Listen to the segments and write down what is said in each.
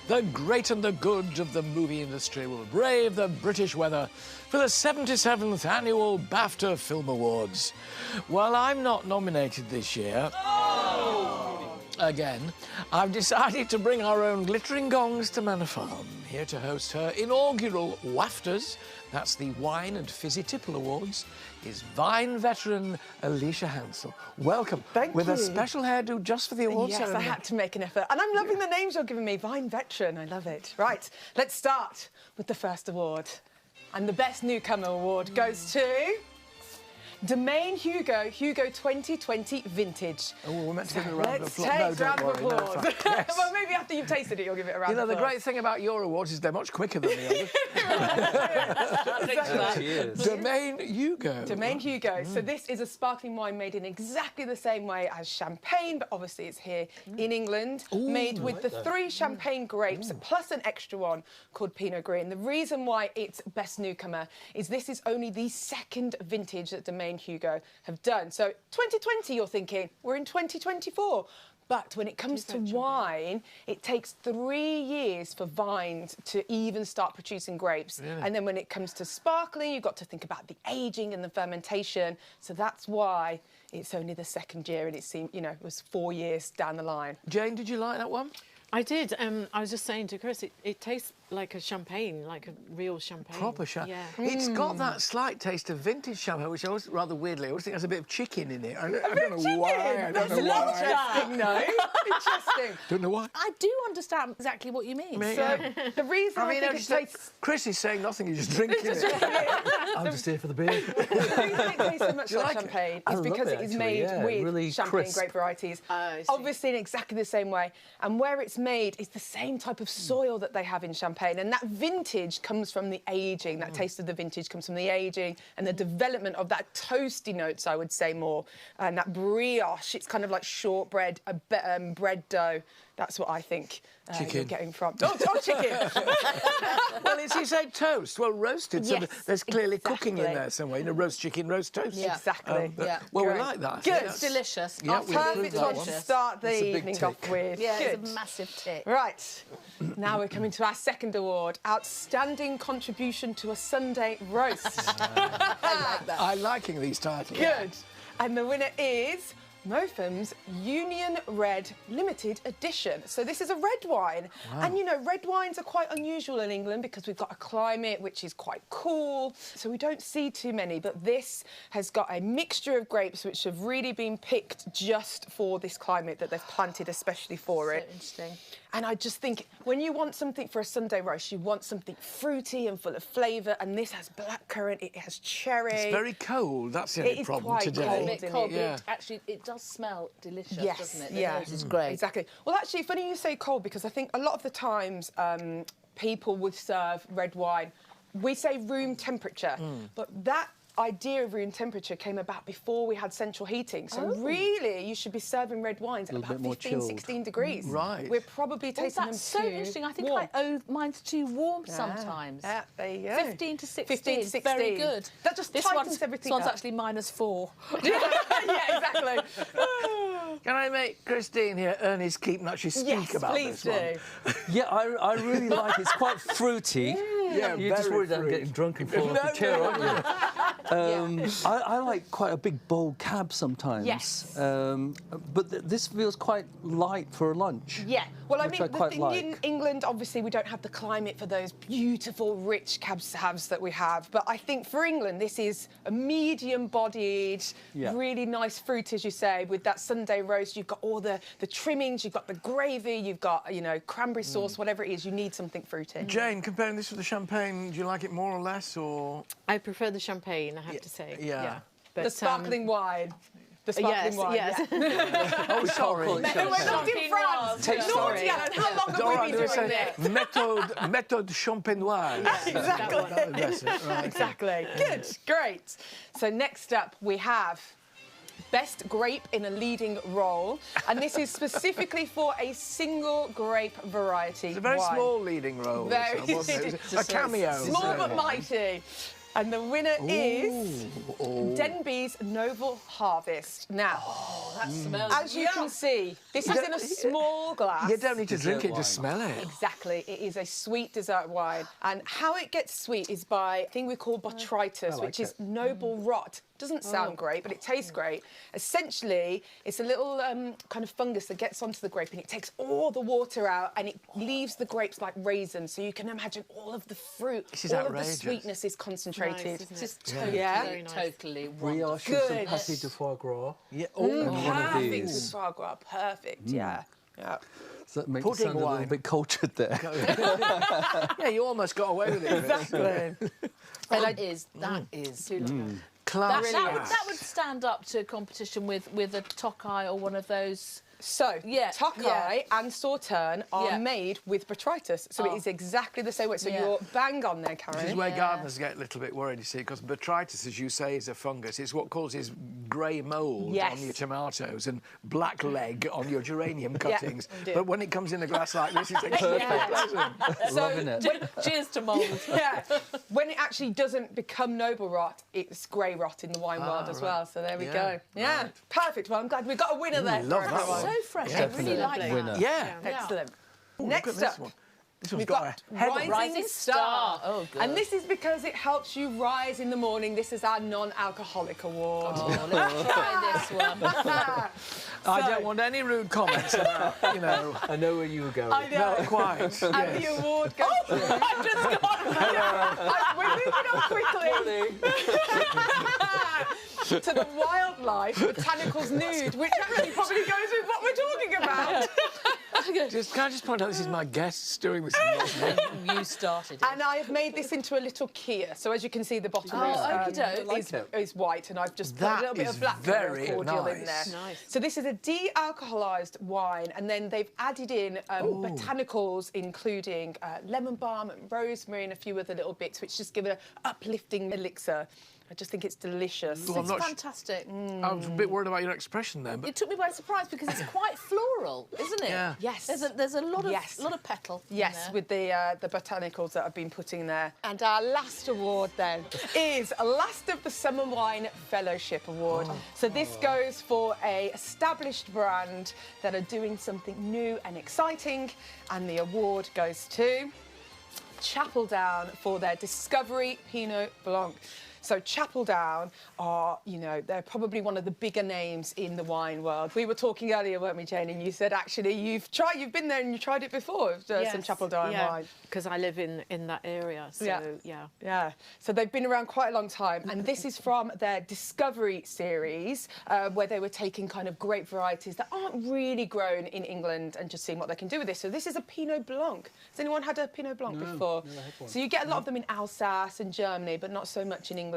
the great and the good of the movie industry will brave the British weather for the 77th Annual BAFTA Film Awards. While I'm not nominated this year, again, I've decided to bring our own glittering gongs to Manor Farm, here to host her inaugural wafters. That's the Wine and Fizzy Tipple Awards, is Vine veteran Alicia Hansel. Welcome. Thank with you. a special hairdo just for the awards ceremony. Yes, I had to make an effort. And I'm loving the names you're giving me. Vine veteran, I love it. Right, let's start with the first award. And the Best Newcomer Award goes to Domaine Hugo 2020 Vintage. Oh, we're meant to give it a round of applause. Let's take a round of applause. No, yes. Well, maybe after you've tasted it, you'll give it a round of applause. You know, the great thing about your awards is they're much quicker than the others. Cheers. Domaine Hugo. Domaine Hugo. So this is a sparkling wine made in exactly the same way as champagne, but obviously it's here in England, made with the 3 champagne grapes plus an extra one called Pinot Gris. And the reason why it's Best Newcomer is this is only the 2nd vintage that Domaine Hugo have done. So 2020, you're thinking, we're in 2024. But when it comes to wine, it takes 3 years for vines to even start producing grapes. Really? And then when it comes to sparkling, you've got to think about the aging and the fermentation. So that's why it's only the 2nd year, and it seemed, you know, it was 4 years down the line. Jane, did you like that one? I did. I was just saying to Chris, it tastes like a champagne, like a real champagne. Proper champagne. Yeah. It's got that slight taste of vintage champagne, which I always, rather weirdly, I always think has a bit of chicken in it. I don't know why. I don't know why. Interesting, no? Interesting. Don't know why. I do understand exactly what you mean. So the reason I think it tastes... Chris is saying nothing, he's just drinking it. I'm just here for the beer. The reason it tastes so much like champagne is because it is made with really champagne crisp. grape varieties. I see. Obviously in exactly the same way. And where it's made is the same type of soil that they have in champagne. And that vintage comes from the aging. That taste of the vintage comes from the aging and the development of that toasty notes, I would say more. And that brioche, it's kind of like shortbread, bread dough. That's what I think you're getting from... Oh, chicken! Well, as you say, toast. Well, roasted. So Yes, there's clearly cooking in exactly. there somewhere. You know, roast chicken, roast toast. Yeah. Exactly. Well, Great. we like that. I think Good. that's- Delicious. Yeah, we Perfect approve that one one. to start That's a the big evening tick. off with. Yeah, Good. it's a massive tip. Right, now we're coming to our 2nd award, Outstanding Contribution to a Sunday Roast. I like that. I'm liking these titles. Good. And the winner is Mofum's Union Red Limited Edition. So this is a red wine. Wow. And, you know, red wines are quite unusual in England because we've got a climate which is quite cool, so we don't see too many. But this has got a mixture of grapes which have really been picked just for this climate that they've planted especially for it. Interesting. And I just think when you want something for a Sunday roast, you want something fruity and full of flavour. And this has blackcurrant, it has cherry. It's very cold. That's the It only is problem quite today. cold. A bit cold, Yeah. but actually, it does smell delicious, Yes, doesn't it? The yeah. nose is great. Exactly. Well, actually, funny you say cold because I think a lot of the times people would serve red wine. We say room temperature, but that idea of room temperature came about before we had central heating. So really, you should be serving red wines at about bit more 15, chilled. 16 degrees. Right. We're probably Oh, tasting them that's so too interesting. I think warm. mine's too warm sometimes. Yeah, there you go. 15 to 16. 15 to 16. Very good. That just tightens everything This one's up. actually -4. Yeah, exactly. Can I make Christine here earn his keep and actually speak Yes, about please this one? do. Yeah, I really like it. It's quite fruity. Yeah, You're just very worried that I'm fruity. getting drunk and falling off the chair, aren't you? I like quite a big bold cab sometimes. Yes. But this feels quite light for a lunch. Yeah, well, I which mean, I the quite thing like. in England, obviously, we don't have the climate for those beautiful, rich cab sauvs that we have. But I think for England, this is a medium-bodied, Yeah. really nice fruit, as you say, with that Sunday roast. You've got all the trimmings, you've got the gravy, you've got, you know, cranberry sauce, whatever it is, you need something fruity. Jane, comparing this with the champagne, do you like it more or less, or...? I prefer the champagne, I have to say. Yeah. But, The sparkling wine. The sparkling wine. yes. Yeah. Oh, sorry. call it No, we're not in France. Taste Naughty, Alan. How long have we been doing this? Méthode champenoise. Exactly. That's it, right. Exactly. Good. Great. So next up we have Best Grape in a Leading Role. And this is specifically for a single grape variety. It's a very wine. small leading role. Very- this one, wasn't it? It was a cameo. Small but mighty. And the winner is Denby's Noble Harvest. Now, That smells as you can see, this is in a small glass. You don't need to drink it, wine. just smell it. Exactly. exactly. It is a sweet dessert wine. And how it gets sweet is by a thing we call botrytis, which is noble rot. Doesn't sound great, but it tastes great. Essentially, it's a little kind of fungus that gets onto the grape and it takes all the water out and it leaves the grapes like raisins. So you can imagine all of the fruit, all outrageous. of the sweetness is concentrated. Nice, Just Very nice. totally Brioche wonderful. with some Good. pâté de foie gras. Yeah. And one of Perfect with these. foie gras, perfect, yeah. So that makes it Pudding sound a wine. little bit cultured there. Yeah, you almost got away with it. Exactly. That is. Class. That would stand up to competition with a Tokai or one of those. So, Yeah, Tokai yeah. and Sauterne are Yeah. made with botrytis, so it is exactly the same way. So Yeah. you're bang on there, This Karen. is where gardeners get a little bit worried, you see, because botrytis, as you say, is a fungus. It's what causes grey mould Yes. on your tomatoes and black leg on your geranium Yeah, cuttings. indeed. But when it comes in a glass like this, it's extremely pleasant. Loving it. Cheers to mould. Yeah, when it actually doesn't become noble rot, it's grey rot in the wine world as well. So there we Yeah, go. Yeah, perfect. Well, I'm glad we've got a winner there. love for that everyone. one. So fresh. I Definitely really like that. winner. Yeah. Excellent. Ooh, look Next at this up, one. This one's we've got got a head on. Rising Star. Oh, good. And this is because it helps you rise in the morning. This is our non-alcoholic award. Oh, let's try this one. I don't want any rude comments about, you know. I know where you were going. I know. Not quite. And the award goes to... I just got We're moving on quickly. To the Wildlife Botanicals Nude, which actually probably goes with what we're talking about. Can I just point out this is my guests doing this? You started it. And I have made this into a little Kia. So as you can see, the bottom okey-doke. is white, and I've just put That a little bit is of black very cordial in there. nice. Nice. So this is a de-alcoholized wine, and then they've added in botanicals, including lemon balm and rosemary and a few other little bits, which just give it an uplifting elixir. I just think it's delicious. Well, I'm It's not fantastic. I was a bit worried about your expression then, but It took me by surprise because it's quite floral, isn't it? Yeah. Yes. There's a lot of Yes. lot of petal. in Yes, there. with the botanicals that have been put in there. And our last award then is Last of the Summer Wine Fellowship Award. So this goes for a established brand that are doing something new and exciting, and the award goes to Chapel Down for their Discovery Pinot Blanc. So Chapel Down are, you know, they're probably one of the bigger names in the wine world. We were talking earlier, weren't we, Jane? And you said actually you've been there and you tried it before, some Chapel Down wine. Because I live in that area, so yeah. Yeah, so they've been around quite a long time, and this is from their Discovery series, where they were taking kind of grape varieties that aren't really grown in England and just seeing what they can do with this. So this is a Pinot Blanc. Has anyone had a Pinot Blanc before? never had one. So you get a lot of them in Alsace and Germany, but not so much in England.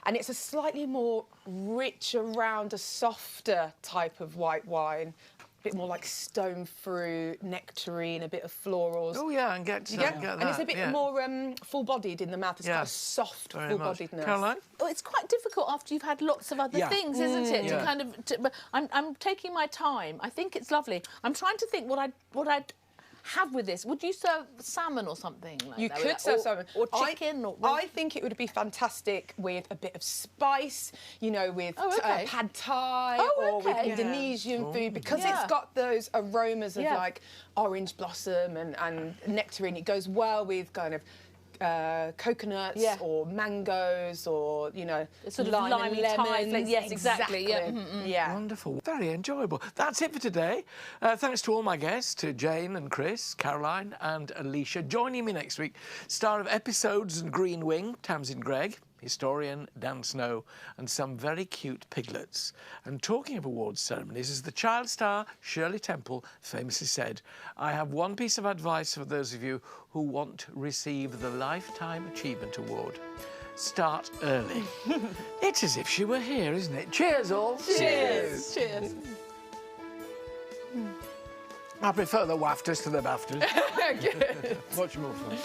And it's a slightly more rich, around a softer type of white wine. A bit more like stone fruit, nectarine, a bit of florals. oh yeah, and get that. And it's a bit more full-bodied in the mouth. It's Yeah. got a soft, Very much. full-bodiedness. Caroline? Oh, it's quite difficult after you've had lots of other Yeah. things, isn't it? Yeah. To kind of. But I'm taking my time. I think it's lovely. I'm trying to think what I'd have with this. Would you serve salmon or something like You that? could serve salmon. Or chicken or... I think it would be fantastic with a bit of spice, you know, with Oh, okay. pad thai Oh, or with okay. Indonesian food, because Yeah. it's got those aromas of Yeah. like orange blossom and nectarine. It goes well with kind of coconuts Yeah. or mangoes or, you know, Sort of lime and limey Thai lemons. flavor. Yes, exactly, yeah. Yeah. Wonderful. Very enjoyable. That's it for today. Thanks to all my guests, to Jane and Chris, Caroline and Alicia. Joining me next week, star of episodes and Green Wing, Tamsin Gregg, historian Dan Snow, and some very cute piglets. And talking of awards ceremonies, as the child star Shirley Temple famously said, I have one piece of advice for those of you who want to receive the Lifetime Achievement Award. Start early. It's as if she were here, isn't it? Cheers, all. Cheers. Cheers. I prefer the wafters to the bafters. Much more fun.